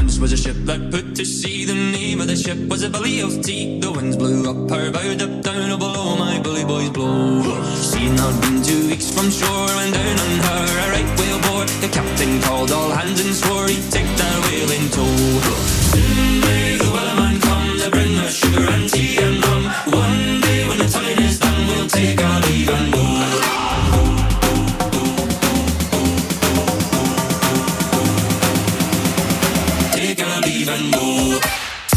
once was a ship that put to sea. The name of the ship was a Billy of Tea. The winds blew up her bow, up down, oh below my bully boys blow. Seeing I'd been 2 weeks from shore, when down on her a right whale bore. The captain called all hands and swore he'd take that whale in tow. Soon may the wellerman come to bring us sugar and tea and rum. One day when the time is done, we'll take our leave and go. Take our leave and go.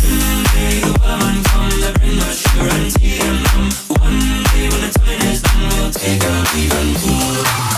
Soon may the wellerman come to bring us sugar and tea and rum. One day when the time is done, we'll take our leave and go.